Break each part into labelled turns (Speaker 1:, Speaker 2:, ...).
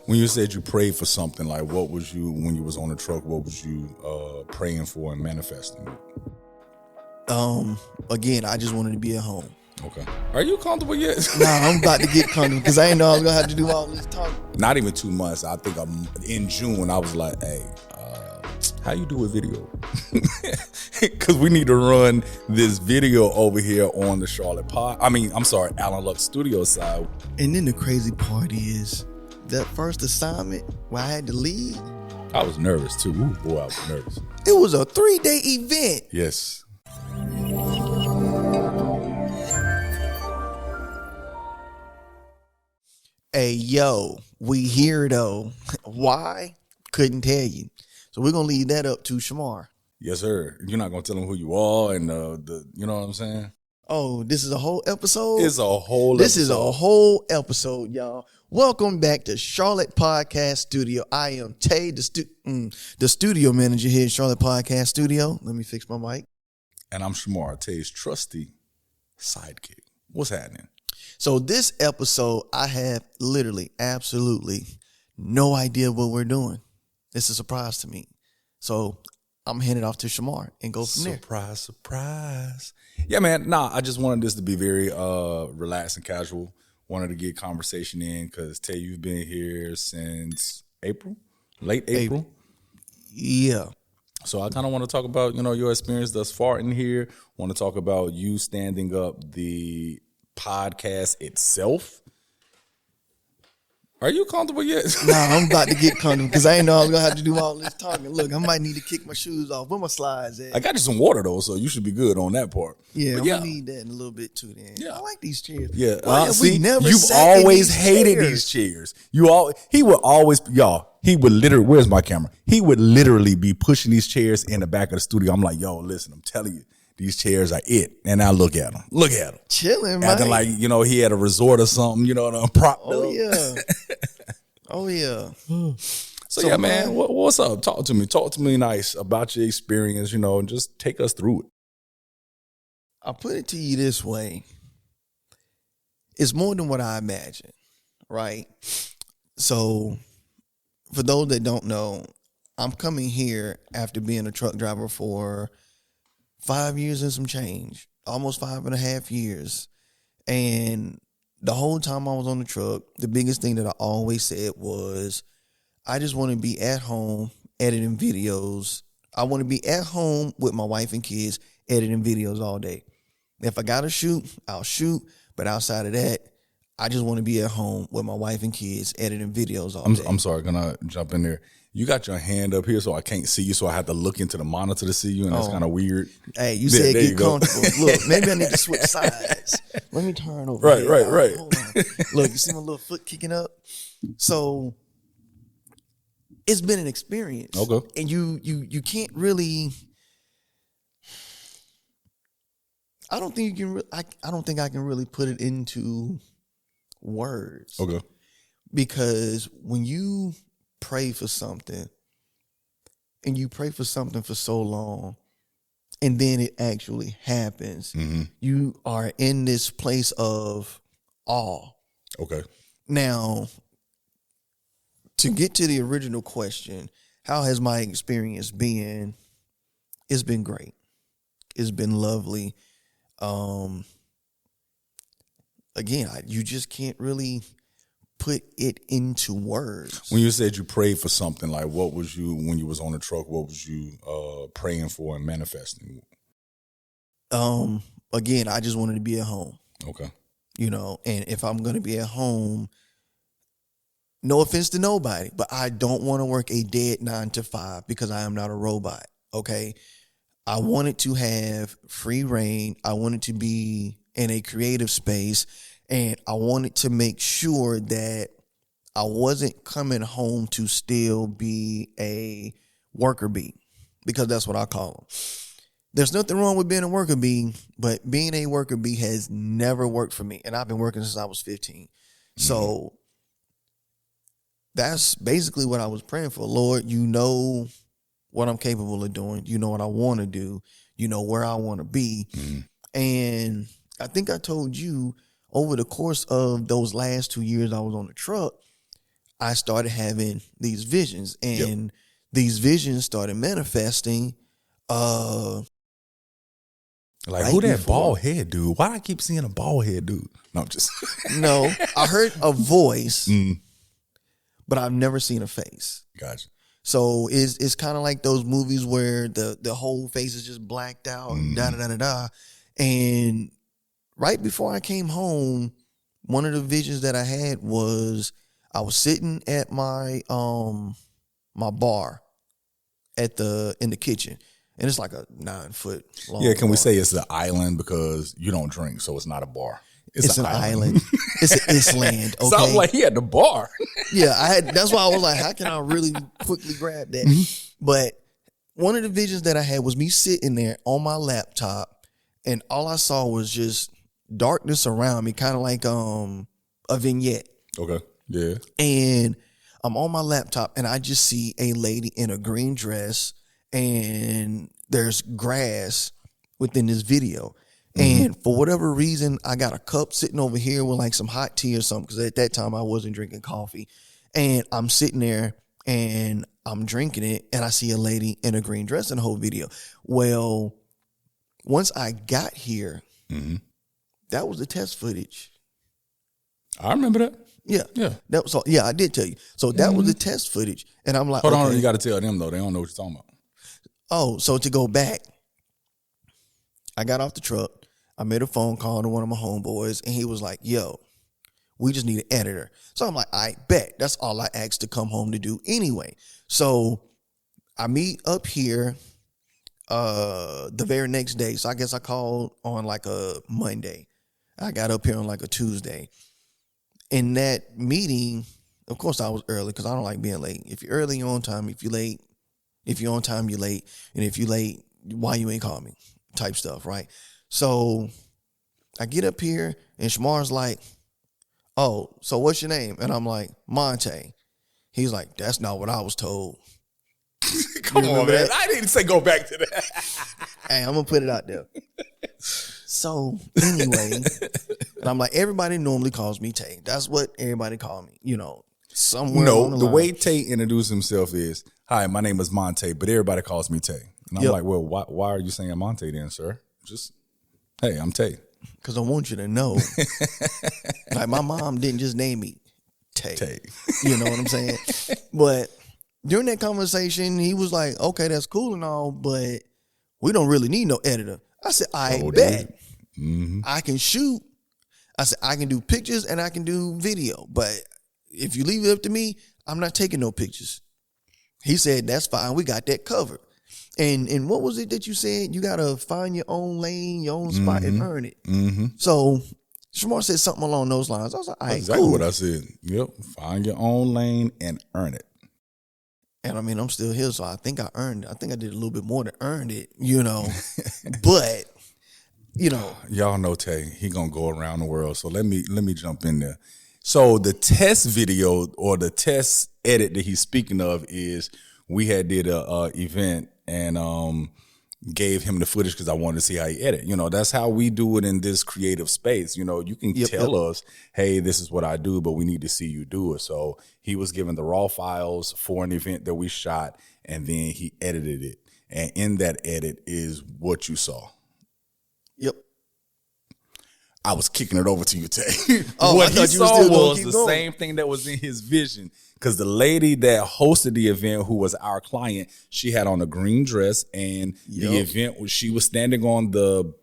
Speaker 1: When you said you prayed for something, like what was you, when you was on the truck, what was you praying for and manifesting?
Speaker 2: Again, I just wanted to be at home.
Speaker 1: Okay. Are you comfortable yet?
Speaker 2: Nah, I'm about to get comfortable because I didn't know I was going to have to do all this talking.
Speaker 1: Not even 2 months. I think in June, I was like, hey, how you do a video? Because we need to run this video over here on the Allen Lux Studio side.
Speaker 2: And then the crazy part is that first assignment where I had to lead.
Speaker 1: I was nervous too. Ooh, boy, I was nervous.
Speaker 2: It was a 3-day event.
Speaker 1: Yes.
Speaker 2: Hey, yo, we here though. Why? Couldn't tell you. So we're going to leave that up to Shamar.
Speaker 1: Yes, sir. You're not going to tell them who you are and you know what I'm saying?
Speaker 2: Oh, this is a whole episode?
Speaker 1: It's a whole
Speaker 2: This is a whole episode, y'all. Welcome back to Charlotte Podcast Studio. I am Tae, the studio manager here at Charlotte Podcast Studio. Let me fix my mic.
Speaker 1: And I'm Shamar, Tae's trusty sidekick. What's happening?
Speaker 2: So this episode, I have literally, absolutely no idea what we're doing. It's a surprise to me. So I'm handing it off to Shamar and go from there.
Speaker 1: Surprise. Yeah, man. Nah, I just wanted this to be very relaxed and casual. Wanted to get conversation in because, Tay, you've been here since April? Late April?
Speaker 2: Yeah.
Speaker 1: So I kind of want to talk about, your experience thus far in here. Want to talk about you standing up the podcast itself. Are you comfortable yet?
Speaker 2: Nah, I'm about to get comfortable because I didn't know I was going to have to do all this talking. Look, I might need to kick my shoes off. Where my slides at?
Speaker 1: I got you some water, though, so you should be good on that part.
Speaker 2: Yeah, I'm going to need that in a little bit, too, then. Yeah. I like these chairs.
Speaker 1: Yeah. See, you've always hated these chairs. He would literally, where's my camera? He would literally be pushing these chairs in the back of the studio. I'm like, yo, listen, I'm telling you. These chairs are it. And now look at them. Look at them.
Speaker 2: Chilling, man.
Speaker 1: Acting like, he had a resort or something, propped
Speaker 2: up.
Speaker 1: Yeah.
Speaker 2: Oh, yeah.
Speaker 1: So yeah, man, what's up? Talk to me. Talk to me nice about your experience, and just take us through it.
Speaker 2: I'll put it to you this way. It's more than what I imagined, right? So for those that don't know, I'm coming here after being a truck driver for 5 years and some change, almost 5.5 years. And the whole time I was on the truck, the biggest thing that I always said was, I just want to be at home editing videos. I want to be at home with my wife and kids editing videos all day. If I got to shoot, I'll shoot. But outside of that, I just want to be at home with my wife and kids editing videos all day.
Speaker 1: I'm sorry, can I jump in there? You got your hand up here, so I can't see you, so I have to look into the monitor to see you, and that's kind of weird.
Speaker 2: Hey, you said get comfortable. Look, maybe I need to switch sides. Let me turn over.
Speaker 1: Right.
Speaker 2: Hold on. Look, you see my little foot kicking up? So it's been an experience.
Speaker 1: Okay.
Speaker 2: And you can't really. I don't think you can. I don't think I can really put it into words.
Speaker 1: Okay.
Speaker 2: Because when you pray for something and you pray for something for so long and then it actually happens, you are in this place of awe.
Speaker 1: Okay.
Speaker 2: Now, to get to the original question, how has my experience been? It's been great. It's been lovely. Again, you just can't really put it into words.
Speaker 1: When you said you prayed for something, like what was you, when you was on the truck, what was you praying for and manifesting?
Speaker 2: Again, I just wanted to be at home.
Speaker 1: Okay.
Speaker 2: And if I'm going to be at home, no offense to nobody, but I don't want to work a dead 9 to 5 because I am not a robot. Okay. I wanted to have free reign. I wanted to be in a creative space. And I wanted to make sure that I wasn't coming home to still be a worker bee, because that's what I call them. There's nothing wrong with being a worker bee, but being a worker bee has never worked for me. And I've been working since I was 15. So that's basically what I was praying for. Lord, you know what I'm capable of doing. You know what I want to do. You know where I want to be. And I think I told you, over the course of those last 2 years I was on the truck, I started having these visions, and these visions started manifesting.
Speaker 1: Like, who that bald head dude? Why do I keep seeing a bald head dude? No, I'm just
Speaker 2: No, I heard a voice, but I've never seen a face.
Speaker 1: Gotcha.
Speaker 2: So it's kind of like those movies where the whole face is just blacked out, da da da da da. And right before I came home, one of the visions that I had was I was sitting at my my bar in the kitchen. And it's like a 9-foot long.
Speaker 1: Yeah, can we say it's the island because you don't drink, so it's not a bar.
Speaker 2: It's an island. It's an island. Okay.
Speaker 1: Sounds like he had the bar.
Speaker 2: Yeah, that's why I was like, how can I really quickly grab that? But one of the visions that I had was me sitting there on my laptop, and all I saw was just darkness around me, kind of like a vignette.
Speaker 1: Okay. Yeah.
Speaker 2: And I'm on my laptop, and I just see a lady in a green dress, and there's grass within this video. And for whatever reason, I got a cup sitting over here with like some hot tea or something, because at that time I wasn't drinking coffee. And I'm sitting there and I'm drinking it, and I see a lady in a green dress in the whole video. Well, once I got here, that was the test footage.
Speaker 1: I remember that.
Speaker 2: Yeah.
Speaker 1: Yeah.
Speaker 2: I did tell you. So that was the test footage. And I'm like,
Speaker 1: hold on, you got to tell them though. They don't know what you're talking about.
Speaker 2: Oh, so to go back, I got off the truck. I made a phone call to one of my homeboys, and he was like, yo, we just need an editor. So I'm like, I bet. That's all I asked to come home to do anyway. So I meet up here the very next day. So I guess I called on like a Monday. I got up here on like a Tuesday. In that meeting, of course I was early because I don't like being late. If you're early, you're on time. If you're late, if you're on time, you're late. And if you're late, why you ain't call me? Type stuff, right? So I get up here, and Shamar's like, oh, so what's your name? And I'm like, Monte. He's like, that's not what I was told.
Speaker 1: Come on, man. I didn't say go back to that.
Speaker 2: Hey, I'm going to put it out there. So anyway, and I'm like, everybody normally calls me Tae. That's what everybody call me, somewhere.
Speaker 1: No, the way Tae introduced himself is, hi, my name is Monte, but everybody calls me Tae. And I'm like, well, why are you saying Monte then, sir? Just, hey, I'm Tae.
Speaker 2: Because I want you to know, like my mom didn't just name me Tae. You know what I'm saying? But during that conversation, he was like, okay, that's cool and all, but we don't really need no editor. I said, I bet. I can shoot. I said, I can do pictures and I can do video. But if you leave it up to me, I'm not taking no pictures. He said, that's fine. We got that covered. And what was it that you said? You got to find your own lane, your own spot, and earn it. So Shamar said something along those lines. I was like, all right,
Speaker 1: that's exactly
Speaker 2: cool.
Speaker 1: what I said. Yep. Find your own lane and earn it.
Speaker 2: And I mean, I'm still here, so I think I earned it. I think I did a little bit more than earned it, But,
Speaker 1: Y'all know Tae, he going to go around the world. So let me jump in there. So the test video or the test edit that he's speaking of is we had did a event and gave him the footage because I wanted to see how he edit. That's how we do it in this creative space. You can tell us, hey, this is what I do, but we need to see you do it. So he was given the raw files for an event that we shot, and then he edited it. And in that edit is what you saw.
Speaker 2: Yep.
Speaker 1: I was kicking it over to you, Tae.
Speaker 2: Oh,
Speaker 1: what
Speaker 2: I thought
Speaker 1: he
Speaker 2: you were
Speaker 1: saw
Speaker 2: still gonna
Speaker 1: was
Speaker 2: keep
Speaker 1: the
Speaker 2: going.
Speaker 1: same thing that was in his vision. Because the lady that hosted the event, who was our client, she had on a green dress, and the event was she was standing on the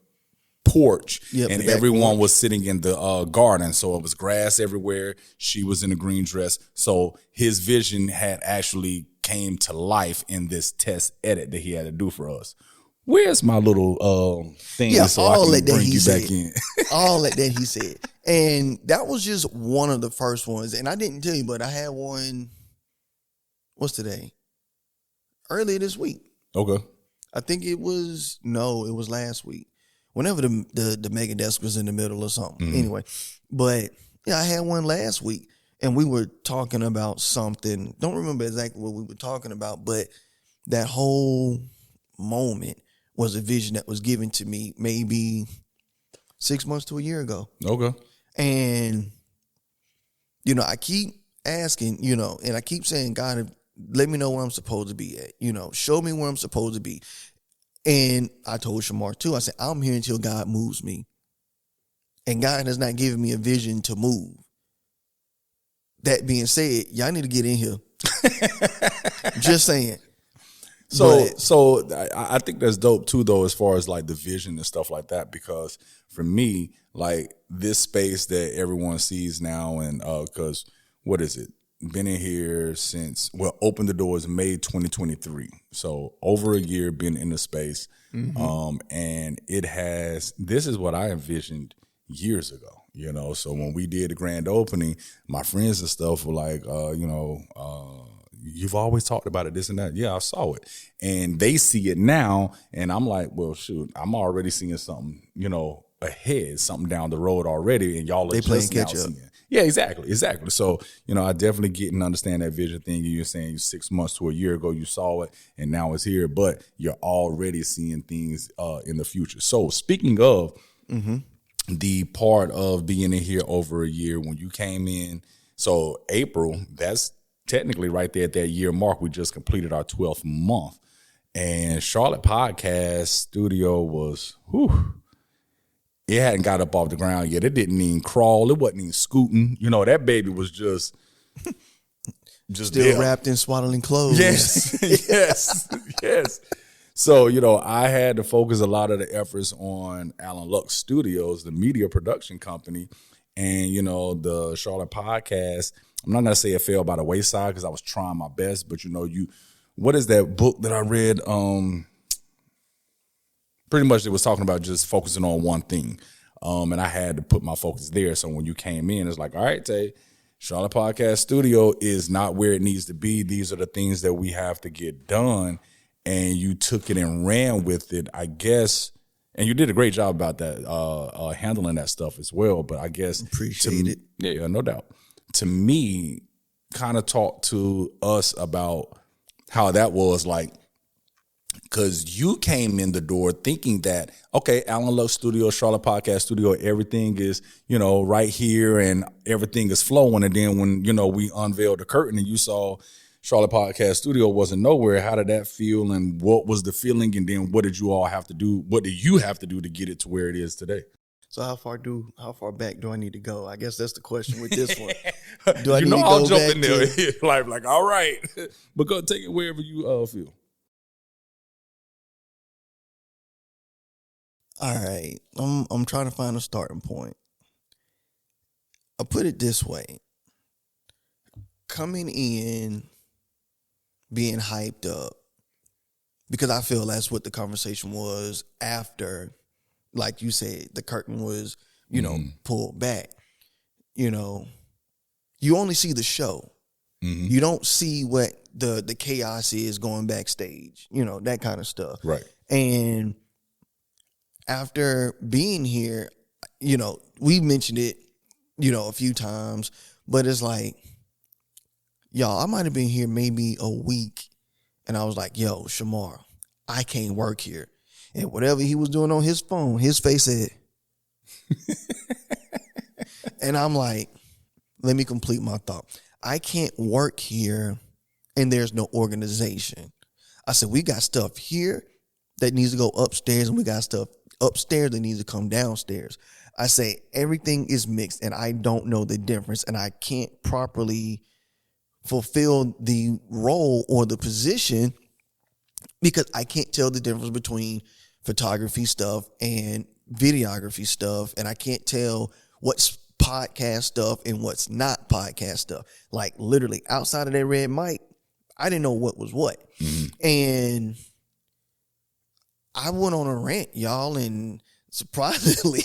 Speaker 1: porch, and everyone was sitting in the garden. So it was grass everywhere. She was in a green dress. So his vision had actually came to life in this test edit that he had to do for us. Where's my little thing so I can bring you back in?
Speaker 2: All that he said. And that was just one of the first ones. And I didn't tell you, but I had one, what's today? Earlier this week.
Speaker 1: Okay.
Speaker 2: I think it was last week. Whenever the mega desk was in the middle or something. Anyway, but yeah, I had one last week, and we were talking about something. Don't remember exactly what we were talking about, but that whole moment was a vision that was given to me maybe 6 months to a year ago.
Speaker 1: Okay.
Speaker 2: And, I keep asking, and I keep saying, God, let me know where I'm supposed to be at. Show me where I'm supposed to be. And I told Shamar too, I said, I'm here until God moves me. And God has not given me a vision to move. That being said, y'all need to get in here. Just saying.
Speaker 1: So I think that's dope too, though, as far as like the vision and stuff like that, because for me, like this space that everyone sees now, and because what is it? Been in here since, opened the doors May 2023. So over a year been in the space. And this is what I envisioned years ago, so when we did the grand opening, my friends and stuff were like, you've always talked about it, this and that. Yeah, I saw it. And they see it now. And I'm like, well, shoot, I'm already seeing something, ahead, something down the road already. And y'all are just now seeing it. Yeah, exactly. So, I definitely get and understand that vision thing. You're saying 6 months to a year ago, you saw it and now it's here, but you're already seeing things in the future. So speaking of the part of being in here over a year, when you came in, so April, that's technically right there at that year mark. We just completed our 12th month, and Charlotte Podcast.Studio was, it hadn't got up off the ground yet. It didn't even crawl. It wasn't even scooting. That baby was just
Speaker 2: still
Speaker 1: there.
Speaker 2: Wrapped in swaddling clothes.
Speaker 1: Yes. So, I had to focus a lot of the efforts on Allen Lux Studios, the media production company, and, the Charlotte Podcast. I'm not going to say it fell by the wayside because I was trying my best, but, what is that book that I read? Pretty much it was talking about just focusing on one thing. And I had to put my focus there. So when you came in, it's like, all right, Tae, Charlotte Podcast Studio is not where it needs to be. These are the things that we have to get done. And you took it and ran with it, I guess. And you did a great job about that, handling that stuff as well. But I guess
Speaker 2: appreciate it.
Speaker 1: Yeah, no doubt. To me, kind of talk to us about how that was like, because you came in the door thinking that, okay, Allen Lux Studio, Charlotte Podcast Studio, everything is, right here and everything is flowing. And then when, we unveiled the curtain and you saw Charlotte Podcast Studio wasn't nowhere, how did that feel? And what was the feeling? And then what did you all have to do? What do you have to do to get it to where it is today?
Speaker 2: So how far back do I need to go? I guess that's the question with this one. Do I need to
Speaker 1: I'll
Speaker 2: go
Speaker 1: jump
Speaker 2: back
Speaker 1: in there. like, all right. But go take it wherever you feel.
Speaker 2: All right. I'm trying to find a starting point. I'll put it this way. Coming in, being hyped up, because I feel that's what the conversation was after, like you said, the curtain was, pulled back. You only see the show. You don't see what the chaos is going backstage, that kind of stuff.
Speaker 1: Right.
Speaker 2: And after being here, we mentioned it, a few times, but it's like, y'all, I might have been here maybe a week, and I was like, yo, Shamar, I can't work here. And whatever he was doing on his phone, his face said, and I'm like, let me complete my thought. I can't work here, and there's no organization. I said, we got stuff here that needs to go upstairs, and we got stuff upstairs that needs to come downstairs. I say everything is mixed, and I don't know the difference, and I can't properly fulfill the role or the position because I can't tell the difference between photography stuff and videography stuff, and I can't tell what's podcast stuff and what's not podcast stuff. Like literally outside of that red mic, I didn't know what was what. And I went on a rant, y'all, and surprisingly,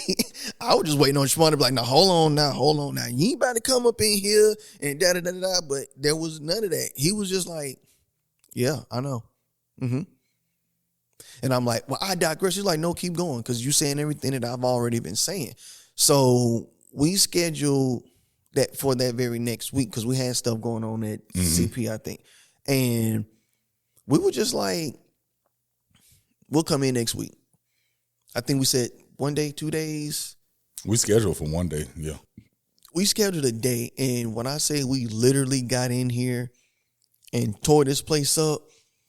Speaker 2: I was just waiting on Shamar to be like, hold on now. You ain't about to come up in here and da-da-da-da-da, but there was none of that. He was just like, yeah, I know. And I'm like, well, I digress. He's like, no, keep going, because you're saying everything that I've already been saying. So we scheduled that for that very next week because we had stuff going on at CP, I think. And we were just like, we'll come in next week. I think we said 1 day, 2 days.
Speaker 1: We scheduled for 1 day, yeah.
Speaker 2: we scheduled a date, and when I say we literally got in here and tore this place up.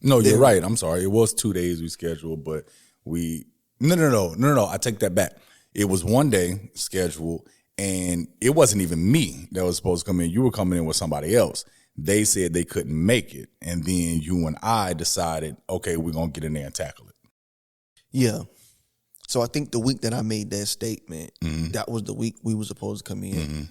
Speaker 1: No, you're right. I'm sorry. It was 2 days we scheduled, but no. I take that back. It was 1 day scheduled, and it wasn't even me that was supposed to come in. You were coming in with somebody else. They said they couldn't make it, and then you and I decided, okay, we're going to get in there and tackle it.
Speaker 2: Yeah. So I think the week that I made that statement, that was the week we were supposed to come in.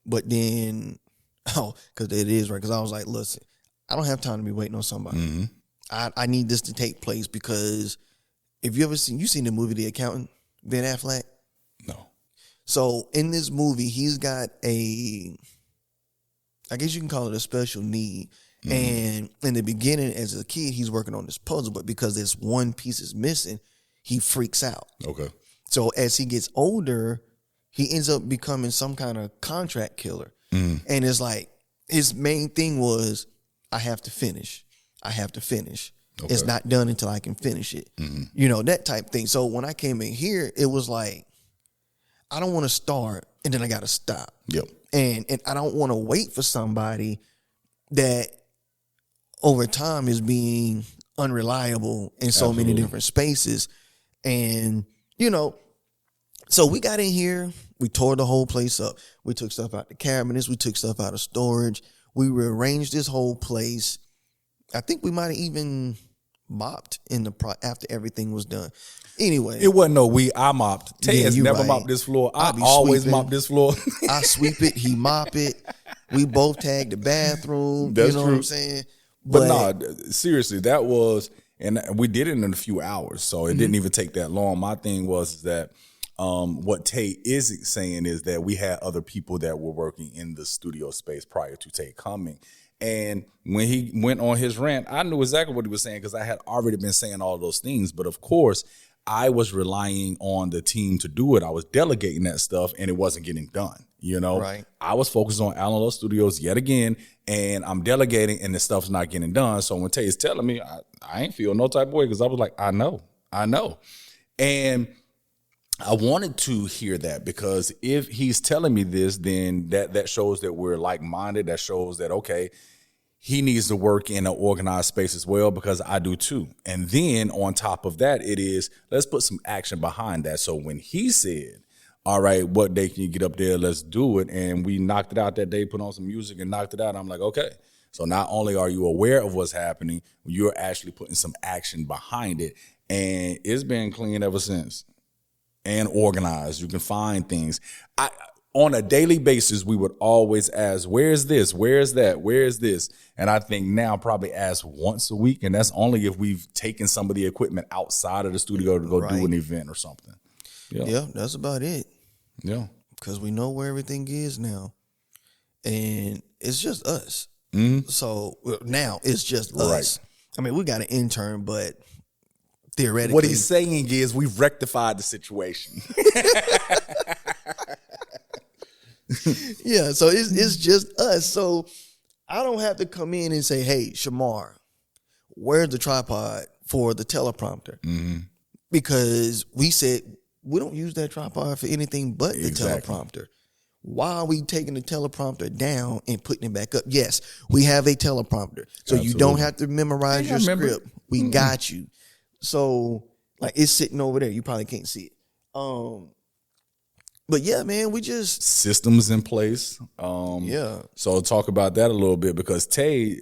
Speaker 2: But then, because it is right, because I was like, listen, I don't have time to be waiting on somebody. I need this to take place because if you seen the movie The Accountant, Ben Affleck?
Speaker 1: No.
Speaker 2: So in this movie, he's got I guess you can call it a special need. And in the beginning, as a kid, he's working on this puzzle, but because this one piece is missing, he freaks out.
Speaker 1: Okay.
Speaker 2: So as he gets older, he ends up becoming some kind of contract killer. And it's like, his main thing was, I have to finish. Okay. It's not done until I can finish it. You know, that type thing. So when I came in here, it was like, I don't want to start and then I got to stop.
Speaker 1: Yep.
Speaker 2: And I don't want to wait for somebody that over time is being unreliable in so many different spaces. And, you know, so we got in here, we tore the whole place up. We took stuff out the cabinets, we took stuff out of storage. We rearranged this whole place. I think we might have even mopped after everything was done. Anyway.
Speaker 1: It wasn't I mopped. Tae has never mopped this floor. I always mop this floor.
Speaker 2: I sweep it, he mop it. We both tagged the bathroom.
Speaker 1: That's
Speaker 2: you know
Speaker 1: true.
Speaker 2: What I'm saying?
Speaker 1: But no, seriously, that was, and we did it in a few hours, so it didn't even take that long. My thing was that what Tae is saying is that we had other people that were working in the studio space prior to Tae coming. And when he went on his rant, I knew exactly what he was saying because I had already been saying all of those things. But of course, I was relying on the team to do it. I was delegating that stuff and it wasn't getting done. You know,
Speaker 2: right.
Speaker 1: I was focused on Allen Love Studios yet again, and I'm delegating and the stuff's not getting done. So when Tae is telling me, I ain't feel no type of way because I was like, I know. And I wanted to hear that because if he's telling me this, then that shows that we're like-minded. That shows that, okay, he needs to work in an organized space as well because I do too. And then on top of that, it is, let's put some action behind that. So when he said, all right, what day can you get up there? Let's do it. And we knocked it out that day, put on some music and knocked it out. I'm like, okay. So not only are you aware of what's happening, you're actually putting some action behind it. And it's been clean ever since and organized. You can find things. On a daily basis, we would always ask, where's this? Where's that? Where's this? And I think now probably ask once a week. And that's only if we've taken some of the equipment outside of the studio to go do an event or something.
Speaker 2: Yeah, that's about it.
Speaker 1: Yeah.
Speaker 2: Because we know where everything is now. And it's just us. So now it's just us. I mean, we got an intern, but theoretically.
Speaker 1: What he's saying is we've rectified the situation.
Speaker 2: Yeah, so it's just us. So I don't have to come in and say, hey, Shamar, where's the tripod for the teleprompter? Because we said we don't use that tripod for anything but the teleprompter. Why are we taking the teleprompter down and putting it back up? Yes, we have a teleprompter. So you don't have to memorize your script. We got you. So like it's sitting over there. You probably can't see it. But yeah, man, we just
Speaker 1: systems in place.
Speaker 2: Yeah.
Speaker 1: So talk about that a little bit because Tae,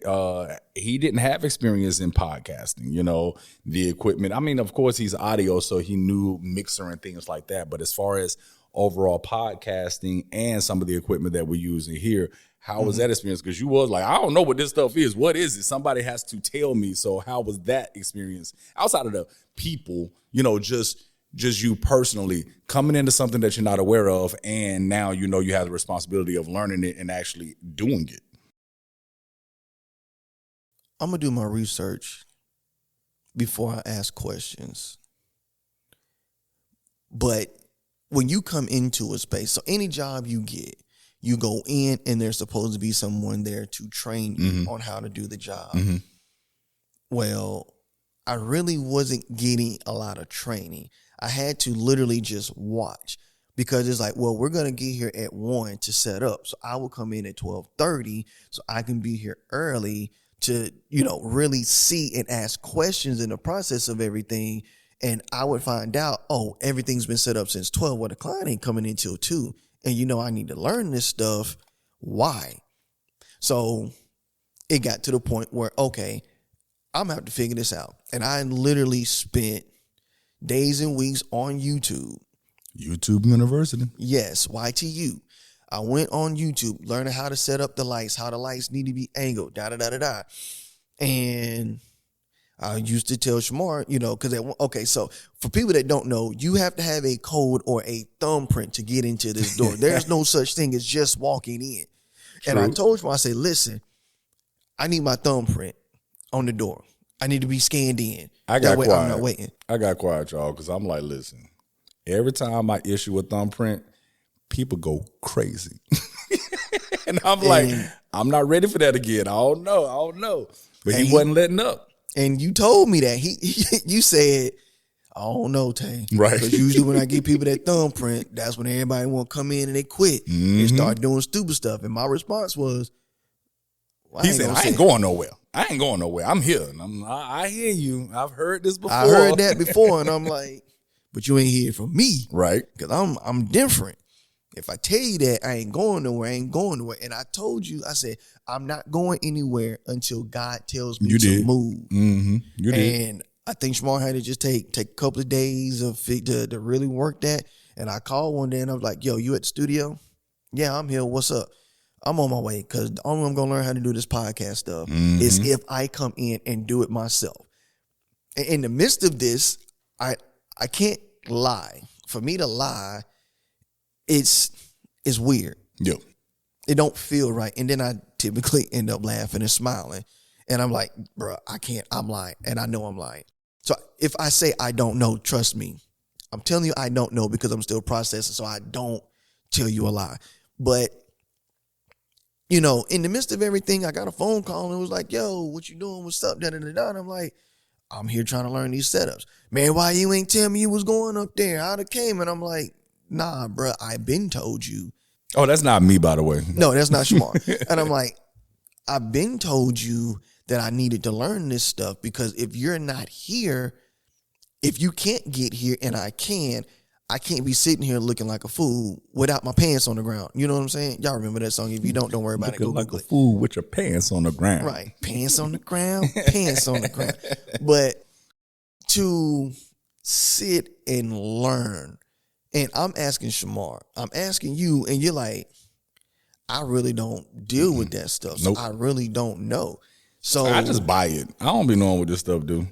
Speaker 1: he didn't have experience in podcasting, you know, the equipment. I mean, of course he's audio, so he knew mixer and things like that. But as far as overall podcasting and some of the equipment that we're using here, how was that experience? Because you was like, I don't know what this stuff is. What is it? Somebody has to tell me. So how was that experience outside of the people, you know, just you personally coming into something that you're not aware of, and now you know you have the responsibility of learning it and actually doing it?
Speaker 2: I'm going to do my research before I ask questions. But when you come into a space, so any job you get, you go in and there's supposed to be someone there to train you on how to do the job. Well, I really wasn't getting a lot of training. I had to literally just watch. because it's like, well, we're gonna get here at 1 to set up. So I will come in at 12:30 so I can be here early to, really see and ask questions in the process of everything. And I would find out, oh, everything's been set up since 12. Well, the client ain't coming in till 2. And I need to learn this stuff. Why? So it got to the point where, okay, I'm gonna have to figure this out. And I literally spent days and weeks on YouTube.
Speaker 1: YouTube University.
Speaker 2: Yes, YTU. I went on YouTube, learning how to set up the lights, how the lights need to be angled, da-da-da-da-da. And I used to tell Shamar, because, so for people that don't know, you have to have a code or a thumbprint to get into this door. There's no such thing as just walking in. True. And I told Shamar, I said, listen, I need my thumbprint on the door. I need to be scanned in.
Speaker 1: I got quiet.
Speaker 2: I'm not waiting.
Speaker 1: I got quiet, y'all, because I'm like, listen, every time I issue a thumbprint, people go crazy. And I'm like, I'm not ready for that again. I don't know. But he wasn't letting up.
Speaker 2: And you told me that. You said, I don't know, Tae.
Speaker 1: Right.
Speaker 2: Because usually when I give people that thumbprint, that's when everybody want to come in and they quit and start doing stupid stuff. And my response was,
Speaker 1: he said, I ain't going nowhere. I'm here. And I hear you. I've heard this before.
Speaker 2: I heard that before. And I'm like, but you ain't hear it from me.
Speaker 1: Right.
Speaker 2: Because I'm different. If I tell you that I ain't going nowhere, And I told you, I said, I'm not going anywhere until God tells me to move.
Speaker 1: Mm-hmm. You did.
Speaker 2: And I think Shamar had to just take a couple of days to really work that. And I called one day and I was like, yo, you at the studio? Yeah, I'm here. What's up? I'm on my way because the only way I'm going to learn how to do this podcast stuff is if I come in and do it myself. In the midst of this, I can't lie. For me to lie, it's weird.
Speaker 1: Yeah.
Speaker 2: It don't feel right. And then I typically end up laughing and smiling. And I'm like, bro, I can't. I'm lying. And I know I'm lying. So if I say I don't know, trust me. I'm telling you I don't know because I'm still processing. So I don't tell you a lie. But, in the midst of everything, I got a phone call and it was like, yo, what you doing? What's up? Da-da-da-da. And I'm like, I'm here trying to learn these setups. Man, why you ain't tell me you was going up there? How'd it came? And I'm like, nah, bro, I been told you.
Speaker 1: Oh, that's not me, by the way.
Speaker 2: No, that's not Shamar. And I'm like, I've been told you that I needed to learn this stuff because if you're not here, if you can't get here and I can't be sitting here looking like a fool without my pants on the ground. You know what I'm saying? Y'all remember that song? If you don't worry about it. Go
Speaker 1: like
Speaker 2: Google
Speaker 1: a fool with your pants on the ground.
Speaker 2: Right. Pants on the ground, pants on the ground. But to sit and learn, and I'm asking Shamar, I'm asking you, and you're like, I really don't deal with that stuff. So I really don't know. So
Speaker 1: I just buy it. I don't be knowing what this stuff do.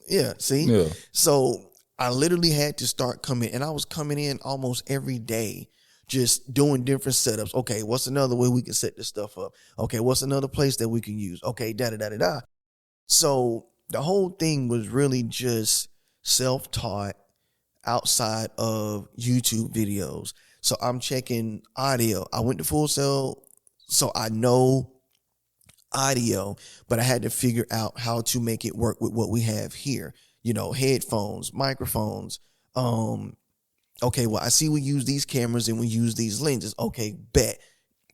Speaker 2: Yeah, see?
Speaker 1: Yeah.
Speaker 2: So I literally had to start coming, and I was coming in almost every day, just doing different setups. Okay, what's another way we can set this stuff up? Okay, what's another place that we can use? Okay, da-da-da-da-da. So the whole thing was really just self-taught outside of YouTube videos. So I'm checking audio. I went to Full Sail, so I know audio, but I had to figure out how to make it work with what we have here. Headphones, microphones. Okay, well, I see we use these cameras and we use these lenses. Okay, bet.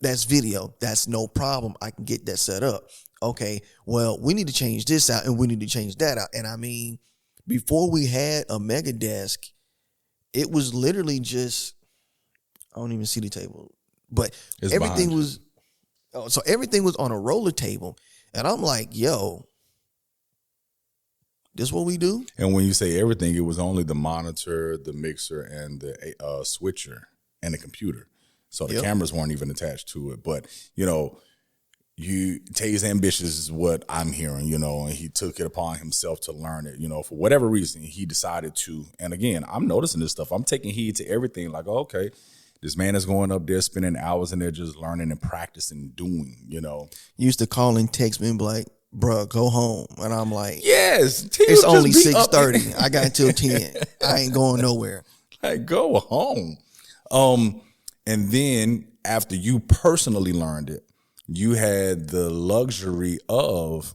Speaker 2: That's video. That's no problem. I can get that set up. Okay, well, we need to change this out and we need to change that out. And I mean, before we had a mega desk, it was literally just, I don't even see the table, but
Speaker 1: it's
Speaker 2: everything was, so everything was on a roller table. And I'm like, yo, this what we do?
Speaker 1: And when you say everything, it was only the monitor, the mixer, and the switcher, and the computer. So the cameras weren't even attached to it. But, Tae's ambitious is what I'm hearing, and he took it upon himself to learn it, for whatever reason, he decided to. And again, I'm noticing this stuff. I'm taking heed to everything like, okay, this man is going up there, spending hours in there just learning and practicing, doing,
Speaker 2: Used to call and text me and be like, bruh, go home. And I'm like,
Speaker 1: yes,
Speaker 2: it's only 6:30. I got until 10. I ain't going nowhere.
Speaker 1: Like, go home. And then after you personally learned it, you had the luxury of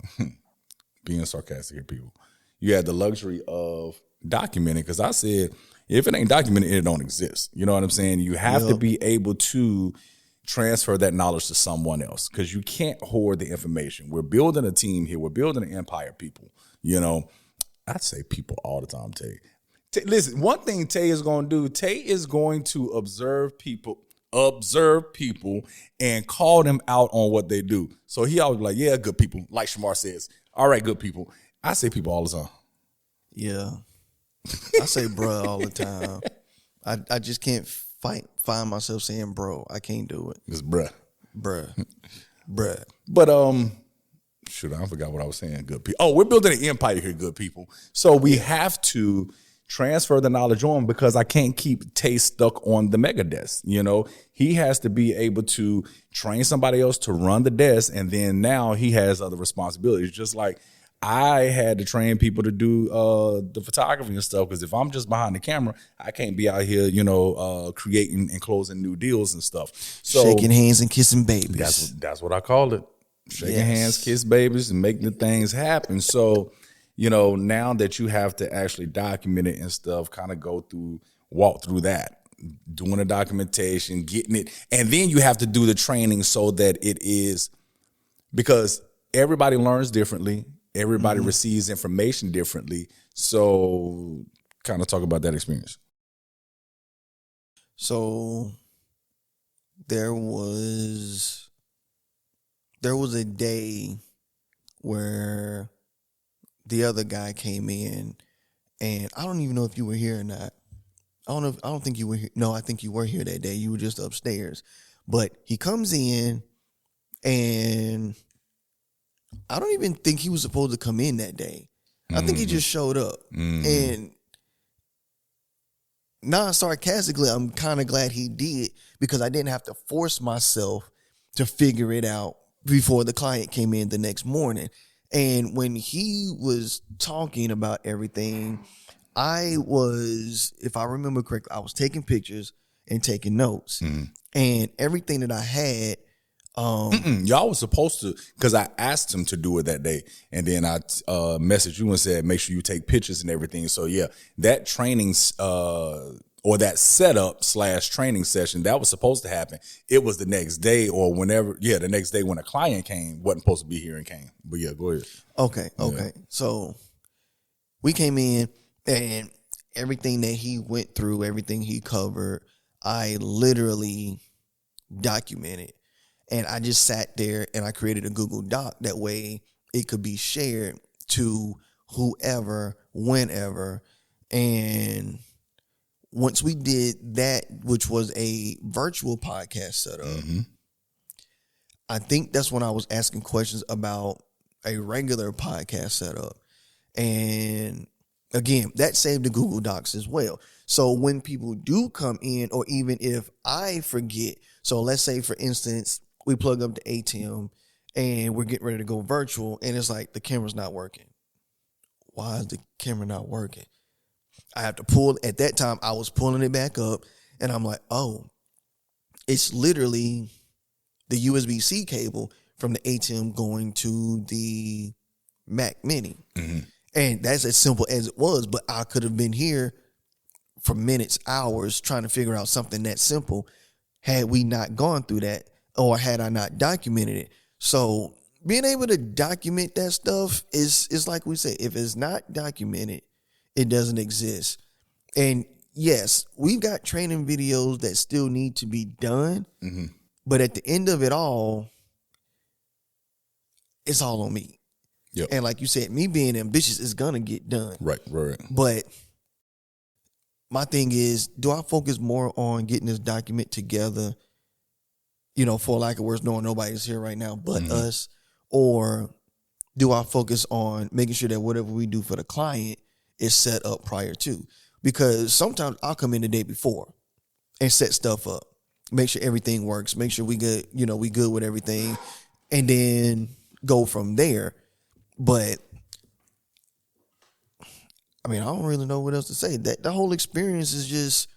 Speaker 1: being sarcastic here, people. You had the luxury of documenting, because I said, If it ain't documented, it don't exist. You know what I'm saying? You have to be able to transfer that knowledge to someone else because you can't hoard the information. We're building a team here. We're building an empire, people. You know, I say people all the time, Tae. Listen, one thing Tae is going to do, Tae is going to observe people and call them out on what they do. So he always be like, yeah, good people. Like Shamar says, all right, good people. I say people all the time.
Speaker 2: Yeah. I say bruh all the time. I just can't find myself saying bro. I can't do it.
Speaker 1: It's bruh.
Speaker 2: Bruh.
Speaker 1: But shoot, I forgot what I was saying. Good people. Oh, we're building an empire here, good people. So we have to transfer the knowledge on because I can't keep Tae stuck on the mega desk. You know, he has to be able to train somebody else to run the desk, and then now he has other responsibilities. Just like I had to train people to do the photography and stuff because if I'm just behind the camera, I can't be out here, you know, creating and closing new deals and stuff. So
Speaker 2: shaking hands and kissing babies.
Speaker 1: That's what I call it. Shaking hands, kiss babies, and make the things happen. So, you know, now that you have to actually document it and stuff, kind of walk through that, doing the documentation, getting it, and then you have to do the training so that it is, because everybody learns differently. Everybody receives information differently. So kind of talk about that experience.
Speaker 2: So there was a day where the other guy came in, and I don't even know if you were here or not. I don't think you were here. No, I think you were here that day. You were just upstairs. But he comes in, and I don't even think he was supposed to come in that day. I think he just showed up. And non-sarcastically, I'm kind of glad he did because I didn't have to force myself to figure it out before the client came in the next morning. And when he was talking about everything, I was, if I remember correctly, I was taking pictures and taking notes. And everything that I had,
Speaker 1: y'all was supposed to, because I asked him to do it that day, and then I messaged you and said, make sure you take pictures and everything. So yeah, that training or that setup / training session, that was supposed to happen. It was the next day or whenever, the next day when a client came, wasn't supposed to be here and came. But yeah, go ahead.
Speaker 2: Okay. Yeah. So we came in and everything that he went through, everything he covered, I literally documented. And I just sat there and I created a Google Doc. That way it could be shared to whoever, whenever. And once we did that, which was a virtual podcast setup, I think that's when I was asking questions about a regular podcast setup. And again, that saved the Google Docs as well. So when people do come in, or even if I forget, so let's say, for instance, we plug up the ATM and we're getting ready to go virtual, and it's like the camera's not working. Why is the camera not working? I have to pull, at that time, I was pulling it back up, and I'm like, oh, it's literally the USB-C cable from the ATM going to the Mac Mini. And that's as simple as it was, but I could have been here for minutes, hours, trying to figure out something that simple had we not gone through that, or had I not documented it. So being able to document that stuff is like we say, if it's not documented, it doesn't exist. And yes, we've got training videos that still need to be done, but at the end of it all, it's all on me.
Speaker 1: Yep.
Speaker 2: And like you said, me being ambitious is gonna get done.
Speaker 1: Right.
Speaker 2: But my thing is, do I focus more on getting this document together, for lack of words, knowing nobody's here right now but us, or do I focus on making sure that whatever we do for the client is set up prior to? Because sometimes I'll come in the day before and set stuff up, make sure everything works, make sure we good, we good with everything, and then go from there. But I mean, I don't really know what else to say. That the whole experience is just,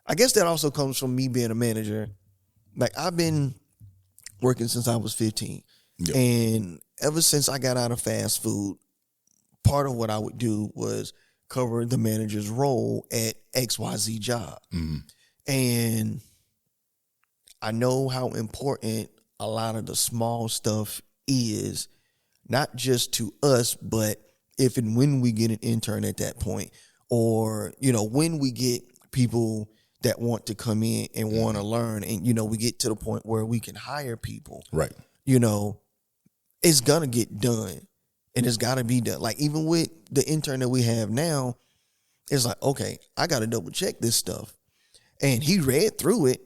Speaker 2: I guess that also comes from me being a manager. Like, I've been working since I was 15.
Speaker 1: Yep.
Speaker 2: And ever since I got out of fast food, part of what I would do was cover the manager's role at XYZ job. And I know how important a lot of the small stuff is, not just to us, but if and when we get an intern at that point, or, when we get people that want to come in and want to learn, and, we get to the point where we can hire people.
Speaker 1: Right.
Speaker 2: It's going to get done, and it's got to be done. Like, even with the intern that we have now, it's like, okay, I got to double check this stuff. And he read through it,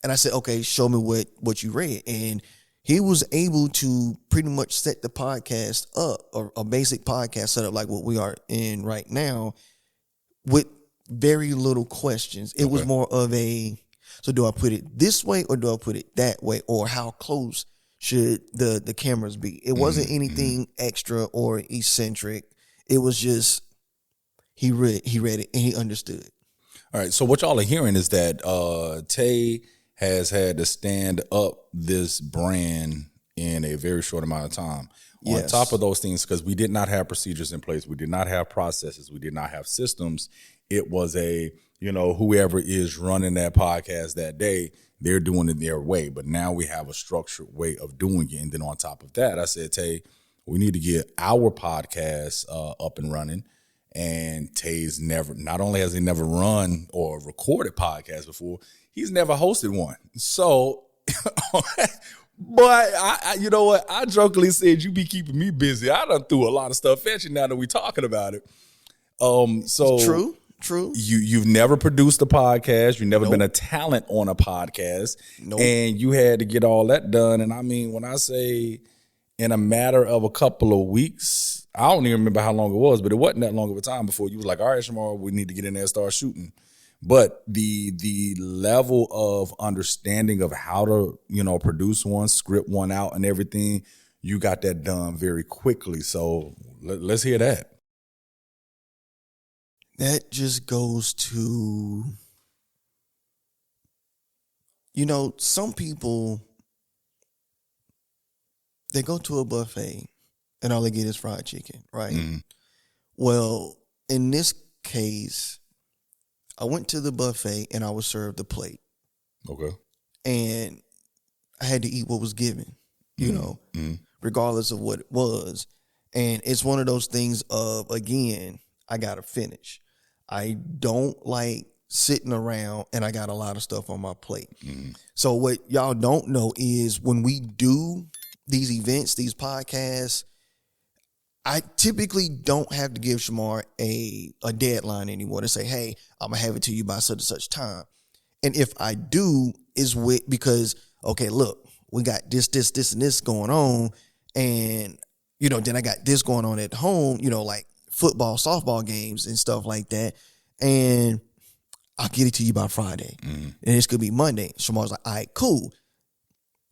Speaker 2: and I said, okay, show me what you read. And he was able to pretty much set the podcast up, or a basic podcast setup like what we are in right now, with very little questions. It was more of so do I put it this way or do I put it that way? Or how close should the cameras be? It wasn't anything extra or eccentric. It was just he read it and he understood.
Speaker 1: All right. So what y'all are hearing is that Tae has had to stand up this brand in a very short amount of time. On top of those things, because we did not have procedures in place, we did not have processes, we did not have systems. It was whoever is running that podcast that day, they're doing it their way. But now we have a structured way of doing it. And then on top of that, I said, Tae, we need to get our podcast up and running. And Tae's not only has he never run or recorded podcasts before, he's never hosted one. So, but I you know what? I jokingly said, you be keeping me busy. I done threw a lot of stuff at you now that we talking about it. So
Speaker 2: True.
Speaker 1: You've never produced a podcast. You've never been a talent on a podcast. And you had to get all that done. And I mean, when I say in a matter of a couple of weeks, I don't even remember how long it was, but it wasn't that long of a time before you was like, all right, Shamar, we need to get in there and start shooting. But the level of understanding of how to, produce one, script one out and everything, you got that done very quickly. So let's hear that.
Speaker 2: That just goes to, some people, they go to a buffet and all they get is fried chicken, right? Well, in this case, I went to the buffet and I was served a plate.
Speaker 1: Okay.
Speaker 2: And I had to eat what was given, regardless of what it was. And it's one of those things of, again, I got to finish. I don't like sitting around and I got a lot of stuff on my plate. So what y'all don't know is when we do these events, these podcasts, I typically don't have to give Shamar a deadline anymore to say, hey, I'm going to have it to you by such and such time. And if I do, is because, okay, look, we got this, and this going on. And, then I got this going on at home, like football, softball games and stuff like that. And I'll get it to you by Friday. And it's going to be Monday. Shamar's like, all right, cool.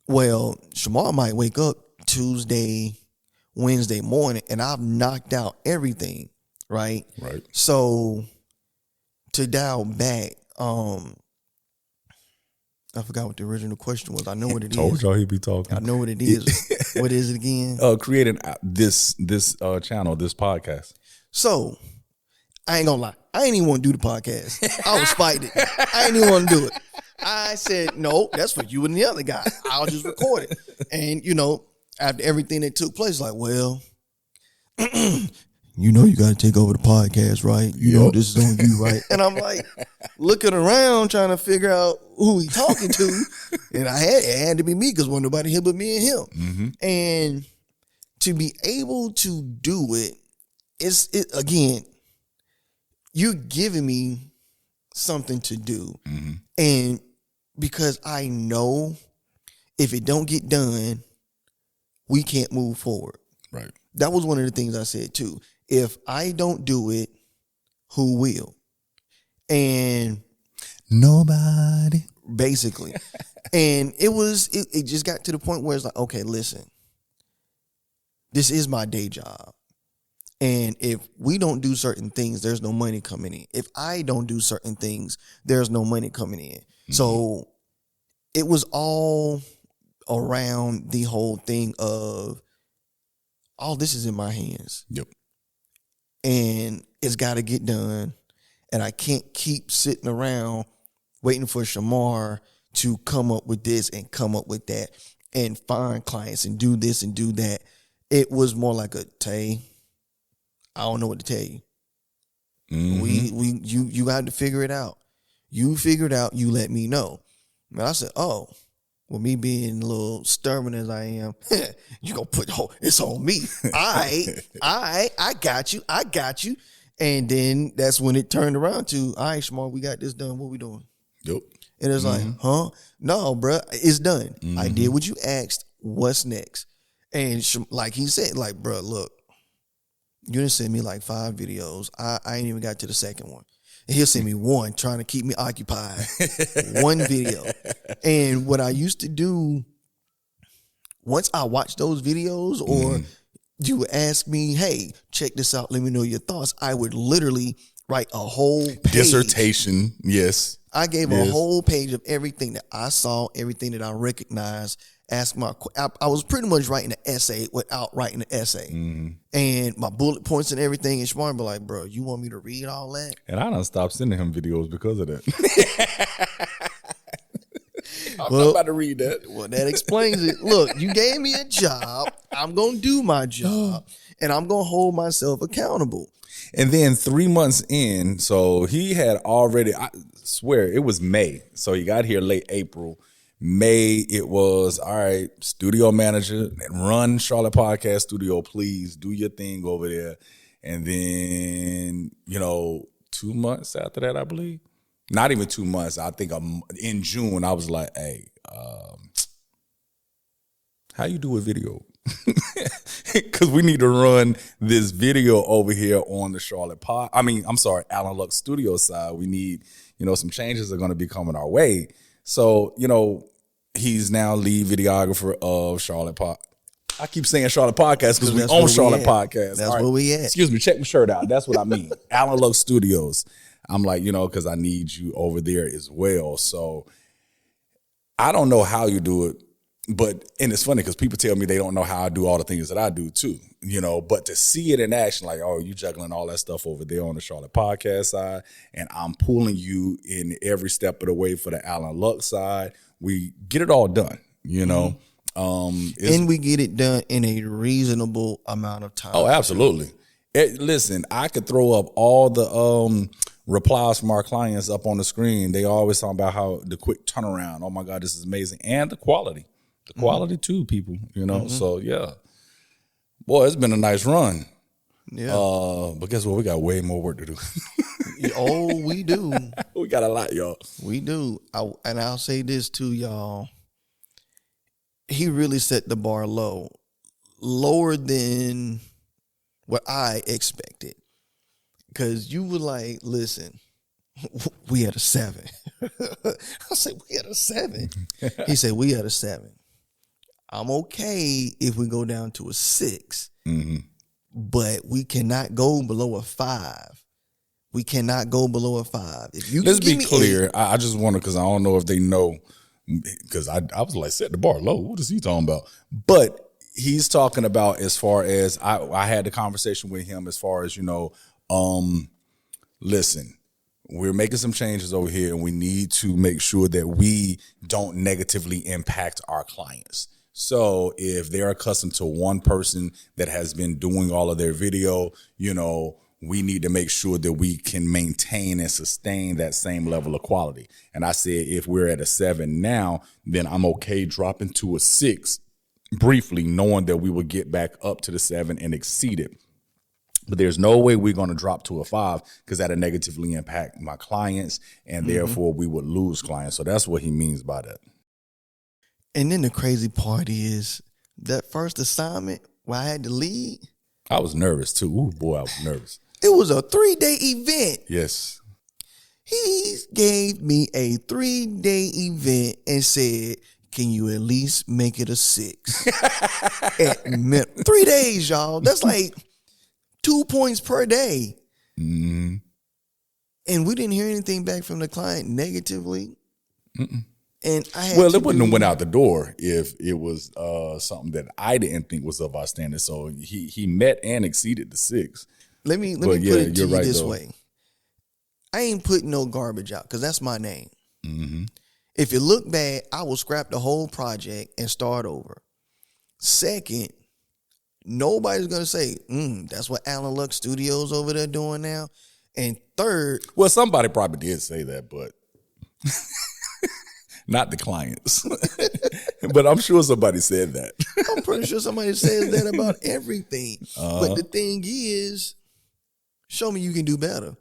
Speaker 2: Well, Shamar might wake up Tuesday, Wednesday morning, and I've knocked out everything, right?
Speaker 1: Right.
Speaker 2: So to dial back, I forgot what the original question was. I know what it is.
Speaker 1: Told y'all he'd be talking.
Speaker 2: I know what it is. What is it again?
Speaker 1: Creating this channel, this podcast.
Speaker 2: So I ain't gonna lie. I ain't even want to do the podcast. I was fighting it. I ain't even want to do it. I said, no, that's for you and the other guy. I'll just record it. And, after everything that took place, like, well, you got to take over the podcast, right? This is on you, right? And I'm like looking around trying to figure out who he talking to. And it had to be me because wasn't nobody here but me and him. And to be able to do it, again, you're giving me something to do. And because I know if it don't get done, we can't move forward.
Speaker 1: Right.
Speaker 2: That was one of the things I said too. If I don't do it, who will? And
Speaker 1: nobody.
Speaker 2: Basically. And it just got to the point where it's like, okay, listen, this is my day job. And if we don't do certain things, there's no money coming in. If I don't do certain things, there's no money coming in. So it was all around the whole thing of all this is in my hands.
Speaker 1: Yep.
Speaker 2: and it's got to get done. And I can't keep sitting around waiting for Shamar to come up with this and come up with that and find clients and do this and do that. It was more like a Tae, I don't know what to tell you. You got to figure it out. You figure it out, you let me know. And I said, oh, well, me being a little stubborn as I am, you gonna put it's on me. I got you. And then that's when it turned around to, all right, Shamar, we got this done. What we doing?
Speaker 1: Yep.
Speaker 2: And it's like, huh? No, bro, it's done. I did what you asked. What's next? And like he said, like, bro, look, you done send me like 5 videos. I ain't even got to the second one. And he'll send me one trying to keep me occupied. One video. And what I used to do, once I watched those videos or you would ask me, hey, check this out, let me know your thoughts, I would literally write a whole page.
Speaker 1: Dissertation, yes.
Speaker 2: I gave a whole page of everything that I saw, everything that I recognized. I was pretty much writing an essay without writing an essay. And my bullet points and everything. And Shamar be like, bro, you want me to read all that?
Speaker 1: And I done stopped sending him videos because of that. I'm not about to read that.
Speaker 2: Well, that explains it. Look, you gave me a job. I'm going to do my job. And I'm going to hold myself accountable.
Speaker 1: And then 3 months in, so he had already, I swear, it was May. So he got here late April. May, it was, all right, studio manager, run Charlotte Podcast Studio, please do your thing over there. And then, 2 months after that, I believe. Not even 2 months. I think in June, I was like, hey, how you do a video? Because we need to run this video over here on the Alan Lux Studio side. We need, some changes are going to be coming our way. So, he's now lead videographer of Charlotte Pod. I keep saying Charlotte Podcast because we own Charlotte Podcast.
Speaker 2: That's where we at.
Speaker 1: Excuse me, check my shirt out. That's what I mean. Alan Lux Studios. I'm like, because I need you over there as well. So I don't know how you do it, and it's funny because people tell me they don't know how I do all the things that I do too, but to see it in action, like, oh, you juggling all that stuff over there on the Charlotte Podcast side, and I'm pulling you in every step of the way for the Alan Lux side. We get it all done,
Speaker 2: and we get it done in a reasonable amount of time.
Speaker 1: Oh, absolutely. Listen, I could throw up all the replies from our clients up on the screen. They always talk about how the quick turnaround. Oh my God, this is amazing. And the quality. The quality too, people, So yeah. Boy, it's been a nice run. Yeah. But guess what? We got way more work to do.
Speaker 2: Oh, we do.
Speaker 1: We got a lot, y'all.
Speaker 2: We do. And I'll say this too, y'all. He really set the bar low. Lower than what I expected. Because you were like, listen, we had a 7. I said, we had a 7. He said, we had a 7. I'm okay if we go down to a 6, but we cannot go below a 5. We cannot go below a 5. If you
Speaker 1: Let's be clear. I just want to, because I don't know if they know, because I was like, set the bar low. What is he talking about? But he's talking about as far as, I had the conversation with him as far as, listen, we're making some changes over here and we need to make sure that we don't negatively impact our clients. So if they're accustomed to one person that has been doing all of their video, we need to make sure that we can maintain and sustain that same level of quality. And I said, if we're at a 7 now, then I'm okay dropping to a 6 briefly, knowing that we will get back up to the 7 and exceed it. But there's no way we're going to drop to a 5 because that'll negatively impact my clients, and therefore we would lose clients. So that's what he means by that.
Speaker 2: And then the crazy part is that first assignment where I had to lead.
Speaker 1: I was nervous too. Ooh, boy, I was nervous.
Speaker 2: It was a 3-day event.
Speaker 1: Yes.
Speaker 2: He gave me a 3-day event and said, can you at least make it a 6? At 3 days, y'all. That's like 2 points per day. And we didn't hear anything back from the client negatively. And
Speaker 1: it wouldn't have went out the door if it was something that I didn't think was of our standard. So he met and exceeded the 6.
Speaker 2: let me put it to you this way. I ain't putting no garbage out because that's my name.
Speaker 1: Mm-hmm.
Speaker 2: If it look bad, I will scrap the whole project and start over. Second, nobody's going to say, that's what Alan Lux Studios over there doing now. And third.
Speaker 1: Well, somebody probably did say that, but not the clients. But I'm sure somebody said that.
Speaker 2: I'm pretty sure somebody says that about everything. But the thing is, show me you can do better.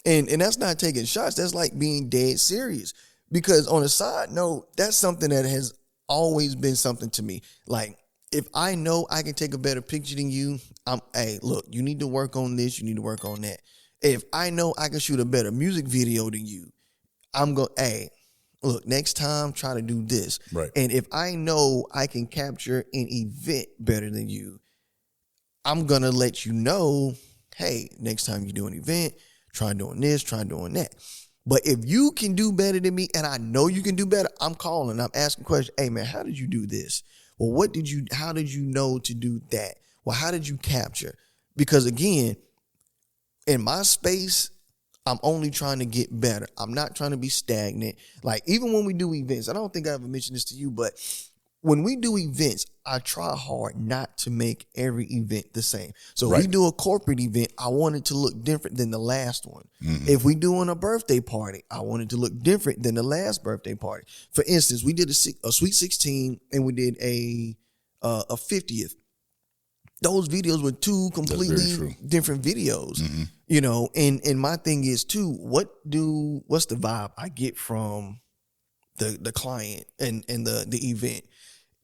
Speaker 2: And that's not taking shots. That's like being dead serious. Because on a side note, that's something that has always been something to me. Like, if I know I can take a better picture than you, hey, look, you need to work on this, you need to work on that. If I know I can shoot a better music video than you, I'm going, hey, look, next time, try to do this.
Speaker 1: Right.
Speaker 2: And if I know I can capture an event better than you, I'm going to let you know, hey, next time you do an event, try doing this, try doing that. But if you can do better than me, and I know you can do better, I'm calling, I'm asking questions. Hey, man, how did you do this? Well, how did you know to do that? Well, how did you capture? Because again, in my space, I'm only trying to get better. I'm not trying to be stagnant. Like, even when we do events, I don't think I ever mentioned this to you, but when we do events, I try hard not to make every event the same. So if we do a corporate event, I want it to look different than the last one. Mm-hmm. If we doing a birthday party, I want it to look different than the last birthday party. For instance, we did a Sweet 16 and we did a 50th. Those videos were two completely different videos, mm-hmm. You know, and my thing is too, what's the vibe I get from the client and the event?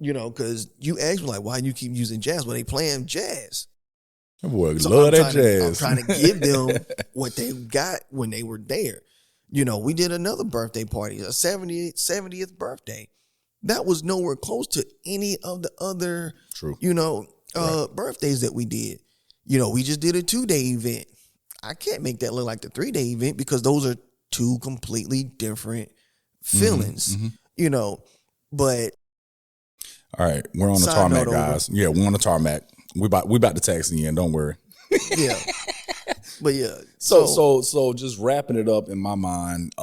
Speaker 2: You know, because you ask me, like, why do you keep using jazz? Well, they playing jazz.
Speaker 1: Boy, so love that jazz.
Speaker 2: I'm trying to give them what they got when they were there. You know, we did another birthday party, a 70th birthday. That was nowhere close to any of the other, birthdays that we did. You know, we just did a 2-day event. I can't make that look like the 3-day event because those are two completely different feelings, mm-hmm. You know, but.
Speaker 1: All right, we're on the tarmac, guys. Yeah, we're on the tarmac. We about to taxi in. Don't worry.
Speaker 2: Yeah, but yeah.
Speaker 1: So just wrapping it up in my mind.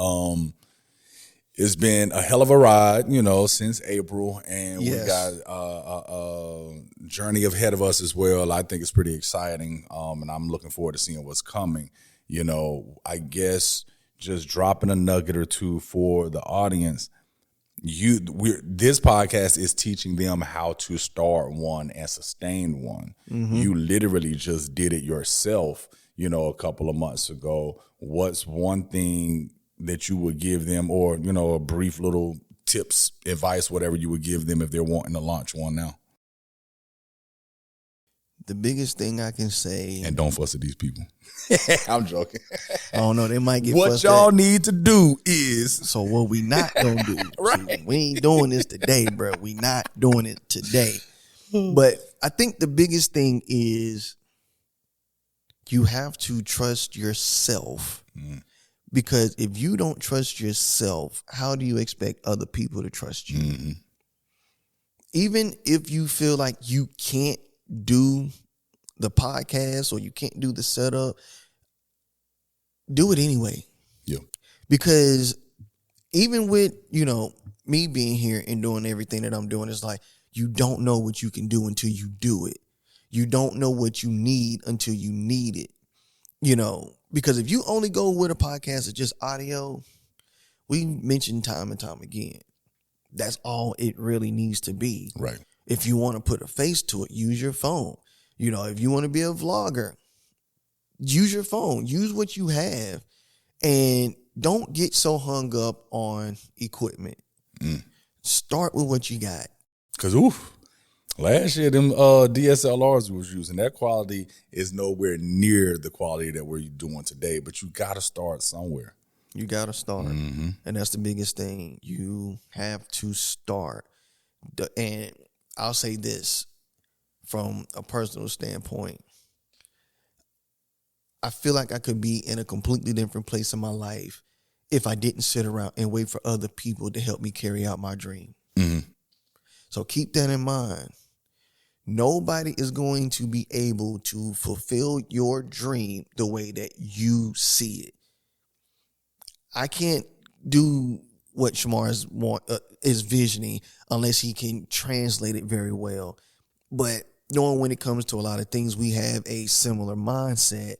Speaker 1: It's been a hell of a ride, you know, since April, and we got a journey ahead of us as well. I think it's pretty exciting, and I'm looking forward to seeing what's coming. You know, I guess just dropping a nugget or two for the audience. This podcast is teaching them how to start one and sustain one. Mm-hmm. You literally just did it yourself, you know, a couple of months ago. What's one thing that you would give them, or, you know, a brief little tips, advice, whatever you would give them if they're wanting to launch one now?
Speaker 2: The biggest thing I can say,
Speaker 1: and don't fuss at these people. I'm joking.
Speaker 2: I don't know. They might get
Speaker 1: what
Speaker 2: fussed
Speaker 1: y'all
Speaker 2: at.
Speaker 1: need to do is.
Speaker 2: So what we not gonna do?
Speaker 1: Right.
Speaker 2: See, we ain't doing this today, bro. We not doing it today. But I think the biggest thing is you have to trust yourself. Because if you don't trust yourself, how do you expect other people to trust you? Mm-hmm. Even if you feel like you can't do the podcast or you can't do the setup, do it anyway.
Speaker 1: Yeah.
Speaker 2: Because even with, you know, me being here and doing everything that I'm doing, it's like you don't know what you can do until you do it. You don't know what you need until you need it. You know, because if you only go with a podcast that's just audio, we mentioned time and time again, that's all it really needs to be.
Speaker 1: Right.
Speaker 2: If you want to put a face to it, use your phone. You know, if you want to be a vlogger, use your phone. Use what you have. And don't get so hung up on equipment. Start with what you got.
Speaker 1: Because, last year, them DSLRs we was using, that quality is nowhere near the quality that we're doing today. But you got to start somewhere.
Speaker 2: You got to start. Mm-hmm. And that's the biggest thing. You have to start. And I'll say this from a personal standpoint. I feel like I could be in a completely different place in my life if I didn't sit around and wait for other people to help me carry out my dream. Mm-hmm. So keep that in mind. nobody is going to be able to fulfill your dream the way that you see it. I can't do what Shamar is visioning unless he can translate it very well. But knowing when it comes to a lot of things, we have a similar mindset.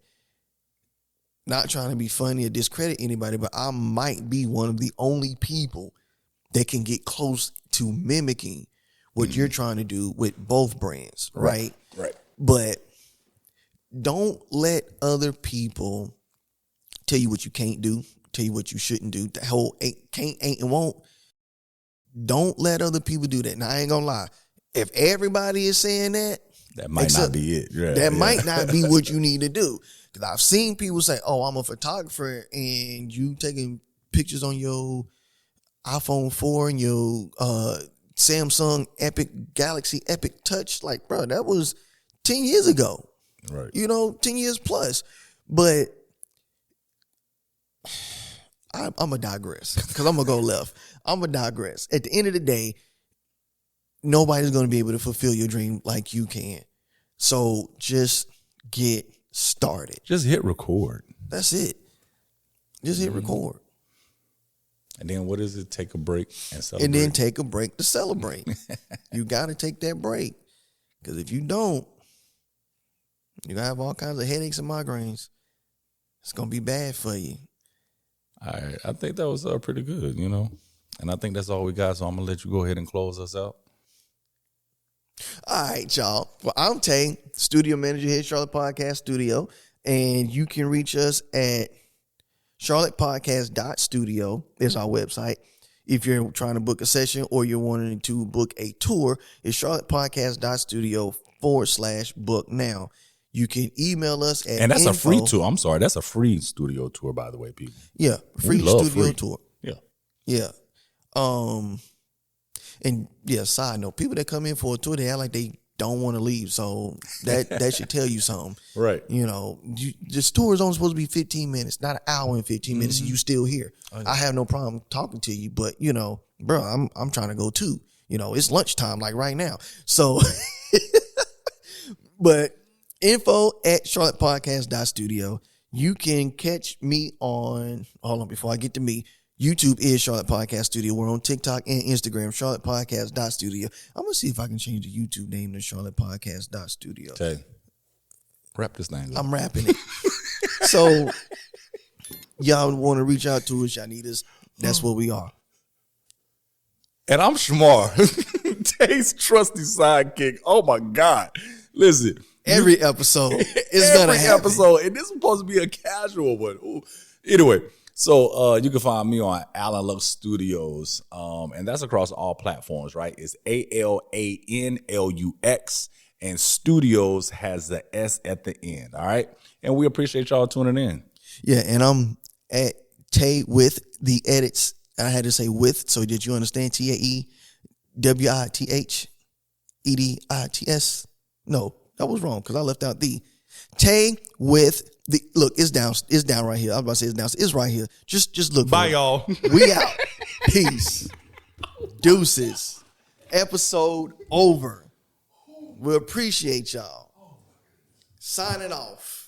Speaker 2: Not trying to be funny or discredit anybody, but I might be one of the only people that can get close to mimicking what you're trying to do with both brands, right?
Speaker 1: Right.
Speaker 2: But don't let other people tell you what you can't do, tell you what you shouldn't do. The whole can't, ain't, and won't. Don't let other people do that. Now, I ain't gonna lie. If everybody is saying that,
Speaker 1: that might not be it. Yeah,
Speaker 2: that might not be what you need to do. Because I've seen people say, oh, I'm a photographer, and you taking pictures on your iPhone 4 and your Samsung Galaxy Epic Touch. Like, bro, that was 10 years ago.
Speaker 1: Right.
Speaker 2: 10 years plus. But I'm going to digress because I'm going to go left. I'm going to digress. At the end of the day, nobody's going to be able to fulfill your dream like you can. So just get started.
Speaker 1: Just hit record.
Speaker 2: That's it. Just hit record.
Speaker 1: And then what is it? Take a break and celebrate.
Speaker 2: And then take a break to celebrate. You got to take that break. Because if you don't, you're going to have all kinds of headaches and migraines. It's going to be bad for you.
Speaker 1: All right. I think that was pretty good, And I think that's all we got. So I'm going to let you go ahead and close us out.
Speaker 2: All right, y'all. Well, I'm Tae, studio manager here at Charlotte Podcast Studio. And you can reach us at charlottepodcast.studio is our website. If you're trying to book a session or you're wanting to book a tour, it's charlottepodcast.studio/book now. You can email us at
Speaker 1: and that's a free tour. I'm sorry. That's a free studio tour, by the way, people.
Speaker 2: Yeah. Free studio tour.
Speaker 1: Yeah.
Speaker 2: Yeah. And yeah, side note, people that come in for a tour, they act like they don't want to leave. So that should tell you something.
Speaker 1: Right.
Speaker 2: This tour is only supposed to be 15 minutes, not an hour and 15 minutes, and you still here. I have no problem talking to you, but bro, I'm trying to go too. It's lunchtime like right now. So but info at charlottepodcast.studio. You can catch me on, hold on, before I get to me, YouTube is Charlotte Podcast Studio. We're on TikTok and Instagram, charlottepodcast.studio. I'm going to see if I can change the YouTube name to charlottepodcast.studio.
Speaker 1: Okay. Wrap this thing up.
Speaker 2: I'm wrapping it. So, y'all want to reach out to us, y'all need us. That's what we are.
Speaker 1: And I'm Shamar, Tae's trusty sidekick. Oh, my God. Listen.
Speaker 2: Every episode is going to happen.
Speaker 1: Every episode. And this is supposed to be a casual one. Ooh. Anyway. So you can find me on Alan Lux Studios, and that's across all platforms, right? It's ALANLUX, and Studios has the S at the end, all right? And we appreciate y'all tuning in.
Speaker 2: Yeah, and I'm at Tae with the edits. I had to say with, so did you understand? TAEWITHEDITS? No, that was wrong because I left out the. Tae with the look, it's down right here. I was about to say it's down. It's right here. Just look.
Speaker 1: Bye, y'all.
Speaker 2: We out. Peace. Deuces. Episode over. We appreciate y'all. Signing off.